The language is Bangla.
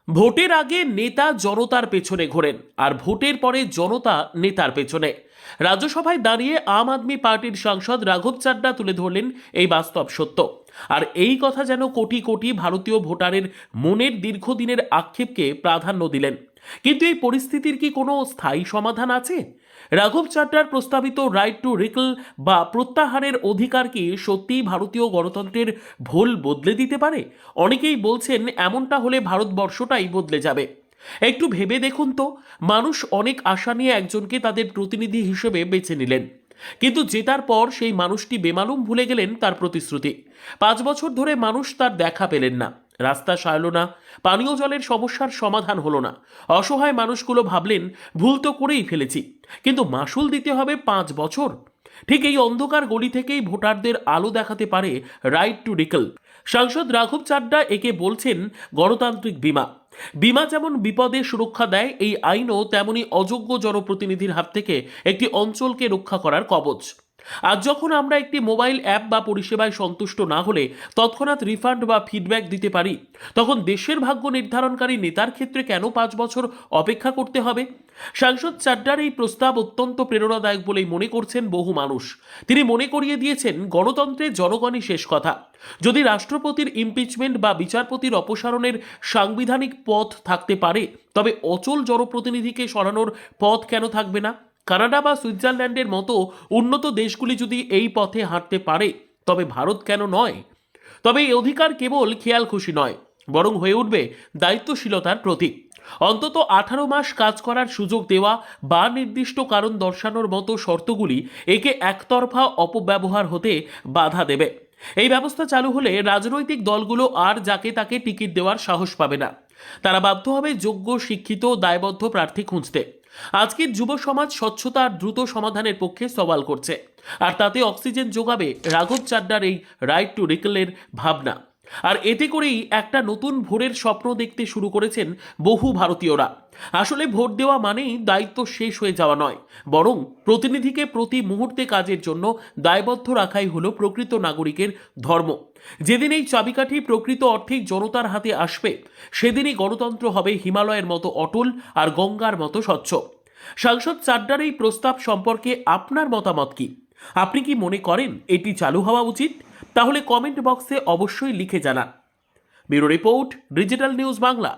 ভোটের আগে নেতা জনতার পেছনে ঘোরেন আর ভোটের পরে জনতা নেতার পেছনে। রাজ্যসভায় দাঁড়িয়ে আম আদমি পার্টির সাংসদ রাঘব চাড্ডা তুলে ধরলেন এই বাস্তব সত্য। আর এই কথা যেন কোটি কোটি ভারতীয় ভোটারের মনের দীর্ঘদিনের আক্ষেপকে প্রাধান্য দিলেন। কিন্তু এই পরিস্থিতির কি কোনো স্থায়ী সমাধান আছে? রাঘব চাড্ডার প্রস্তাবিত রাইট টু রিকল বা প্রত্যাহারের অধিকার কি সত্যিই ভারতীয় গণতন্ত্রের ভোল বদলে দিতে পারে? অনেকেই বলছেন এমনটা হলে ভারতবর্ষটাই বদলে যাবে। একটু ভেবে দেখুন তো, মানুষ অনেক আশা নিয়ে একজনকে তাদের প্রতিনিধি হিসেবে বেছে নিলেন, কিন্তু জেতার পর সেই মানুষটি বেমালুম ভুলে গেলেন তার প্রতিশ্রুতি। 5 বছর ধরে মানুষ তার দেখা পেলেন না, রাস্তা সারল না, পানীয় জলের সমস্যার সমাধান হলো না। অসহায় মানুষগুলো ভাবলেন ভুল তো করেই ফেলেছি, কিন্তু মাসুল দিতে হবে 5 বছর। ঠিক এই অন্ধকার গলি থেকেই ভোটারদের আলো দেখাতে পারে রাইট টু রিকল। সাংসদ রাঘব চাড্ডা একে বলছেন গণতান্ত্রিক বীমা। বীমা যেমন বিপদে সুরক্ষা দেয়, এই আইনও তেমনি অযোগ্য জনপ্রতিনিধির হাত থেকে একটি অঞ্চলকে রক্ষা করার কবচ। আজ যখন আমরা একটি মোবাইল অ্যাপ বা পরিষেবায় সন্তুষ্ট না হলে তৎক্ষণাৎ রিফান্ড বা ফিডব্যাক দিতে পারি, তখন দেশের ভাগ্য নির্ধারণকারী নেতার ক্ষেত্রে কেন 5 বছর অপেক্ষা করতে হবে? সাংসদ চাড্ডার এই প্রস্তাব অত্যন্ত প্রেরণাদায়ক বলেই মনে করছেন বহু মানুষ। তিনি মনে করিয়ে দিয়েছেন গণতন্ত্রে জনগণই শেষ কথা। যদি রাষ্ট্রপতির ইমপিচমেন্ট বা বিচারপতির অপসারণের সাংবিধানিক পথ থাকতে পারে, তবে অচল জনপ্রতিনিধিকে সরানোর পথ কেন থাকবে না? কানাডা বা সুইজারল্যান্ডের মতো উন্নত দেশগুলি যদি এই পথে হাঁটতে পারে, তবে ভারত কেন নয়? তবে এই অধিকার কেবল খেয়াল খুশি নয়, বরং হয়ে উঠবে দায়িত্বশীলতার প্রতীক। অন্তত 18 মাস কাজ করার সুযোগ দেওয়া বা নির্দিষ্ট কারণ দর্শানোর মতো শর্তগুলি একে একতরফা অপব্যবহার হতে বাধা দেবে। এই ব্যবস্থা চালু হলে রাজনৈতিক দলগুলো আর যাকে তাকে টিকিট দেওয়ার সাহস পাবে না। তারা বাধ্য হবে যোগ্য, শিক্ষিত, দায়বদ্ধ প্রার্থী খুঁজতে। আজকের যুব সমাজ স্বচ্ছতা আর দ্রুত সমাধানের পক্ষে সওয়াল করছে, আর তাতে অক্সিজেন যোগাবে রাঘব চাড্ডার এই রাইট টু রিকলের ভাবনা। আর এতে করেই একটা নতুন ভোরের স্বপ্ন দেখতে শুরু করেছেন বহু ভারতীয়রা। আসলে ভোট দেওয়া মানেই দায়িত্ব শেষ হয়ে যাওয়া নয়, বরং প্রতিনিধিকে প্রতি মুহূর্তে কাজের জন্য দায়বদ্ধ রাখাই হলো প্রকৃত নাগরিকের ধর্ম। যেদিন এই চাবিকাঠি প্রকৃত অর্থেই জনতার হাতে আসবে, সেদিনই গণতন্ত্র হবে হিমালয়ের মতো অটল আর গঙ্গার মতো স্বচ্ছ। সাংসদ চাড্ডার এই প্রস্তাব সম্পর্কে আপনার মতামত কি? আপনি কি মনে করেন এটি চালু হওয়া উচিত? তাহলে কমেন্ট বক্সে অবশ্যই লিখে জানান। Bureau report, digital news Bangla.